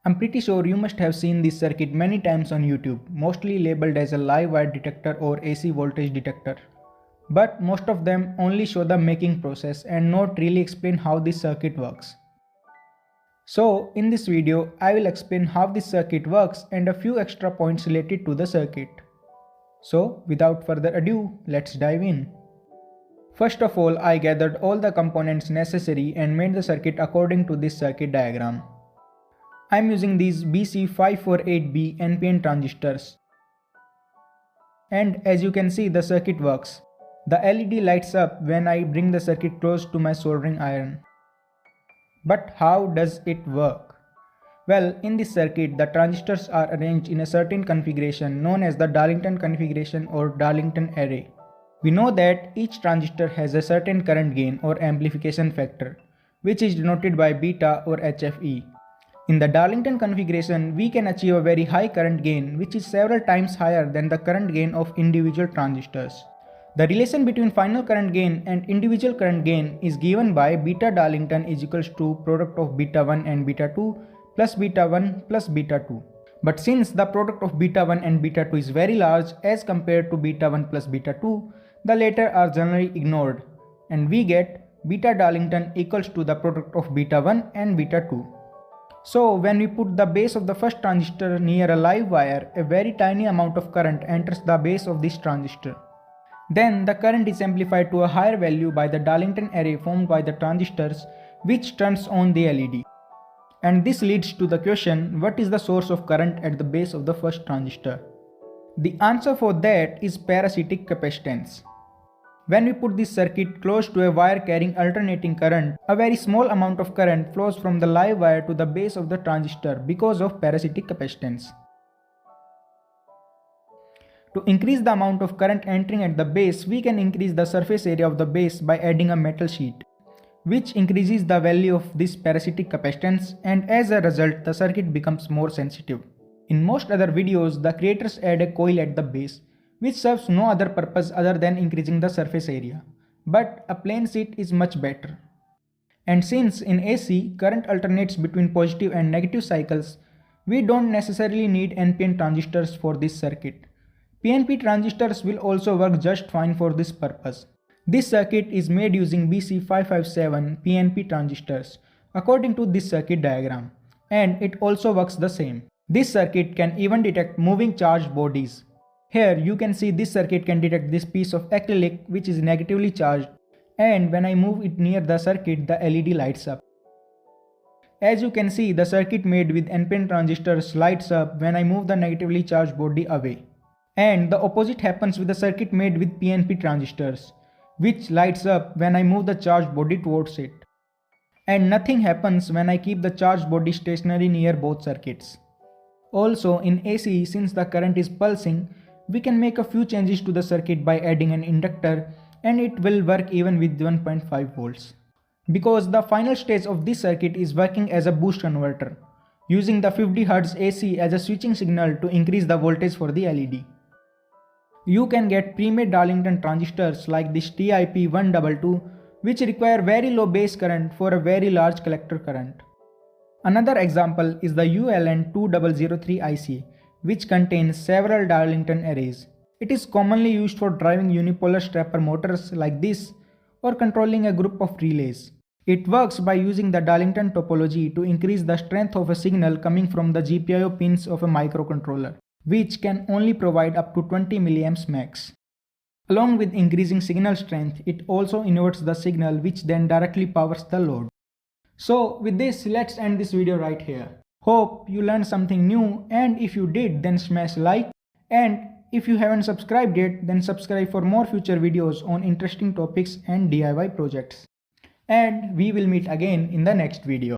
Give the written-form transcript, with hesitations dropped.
I'm pretty sure you must have seen this circuit many times on YouTube, mostly labeled as a live wire detector or AC voltage detector. But most of them only show the making process and not really explain how this circuit works. So in this video, I will explain how this circuit works and a few extra points related to the circuit. So without further ado, let's dive in. First of all, I gathered all the components necessary and made the circuit according to this circuit diagram. I am using these BC548B NPN transistors. And as you can see, the circuit works. The LED lights up when I bring the circuit close to my soldering iron. But how does it work? Well, in this circuit, the transistors are arranged in a certain configuration known as the Darlington configuration or Darlington array. We know that each transistor has a certain current gain or amplification factor, which is denoted by beta or HFE. In the Darlington configuration, we can achieve a very high current gain, which is several times higher than the current gain of individual transistors. The relation between final current gain and individual current gain is given by beta Darlington is equals to product of beta 1 and beta 2 plus beta 1 plus beta 2. But since the product of beta 1 and beta 2 is very large as compared to beta 1 plus beta 2, the latter are generally ignored, and we get beta Darlington equals to the product of beta 1 and beta 2. So when we put the base of the first transistor near a live wire, a very tiny amount of current enters the base of this transistor. Then the current is amplified to a higher value by the Darlington array formed by the transistors, which turns on the LED. And this leads to the question, what is the source of current at the base of the first transistor? The answer for that is parasitic capacitance. When we put this circuit close to a wire carrying alternating current, a very small amount of current flows from the live wire to the base of the transistor because of parasitic capacitance. To increase the amount of current entering at the base, we can increase the surface area of the base by adding a metal sheet, which increases the value of this parasitic capacitance, and as a result, the circuit becomes more sensitive. In most other videos, the creators add a coil at the base, which serves no other purpose other than increasing the surface area. But a plain sheet is much better. And since in AC, current alternates between positive and negative cycles, we don't necessarily need NPN transistors for this circuit. PNP transistors will also work just fine for this purpose. This circuit is made using BC557 PNP transistors according to this circuit diagram, and it also works the same. This circuit can even detect moving charged bodies. Here you can see this circuit can detect this piece of acrylic which is negatively charged, and when I move it near the circuit, the LED lights up. As you can see, the circuit made with NPN transistors lights up when I move the negatively charged body away. And the opposite happens with the circuit made with PNP transistors, which lights up when I move the charged body towards it. And nothing happens when I keep the charged body stationary near both circuits. Also in AC, since the current is pulsing, we can make a few changes to the circuit by adding an inductor, and it will work even with 1.5 volts. Because the final stage of this circuit is working as a boost converter, using the 50 Hz AC as a switching signal to increase the voltage for the LED. You can get pre-made Darlington transistors like this TIP122, which require very low base current for a very large collector current. Another example is the ULN2003 IC, which contains several Darlington arrays. It is commonly used for driving unipolar stepper motors like this or controlling a group of relays. It works by using the Darlington topology to increase the strength of a signal coming from the GPIO pins of a microcontroller, which can only provide up to 20 mA max. Along with increasing signal strength, it also inverts the signal, which then directly powers the load. So with this, let's end this video right here. Hope you learned something new, and if you did, then smash like, and if you haven't subscribed yet, then subscribe for more future videos on interesting topics and DIY projects. And we will meet again in the next video.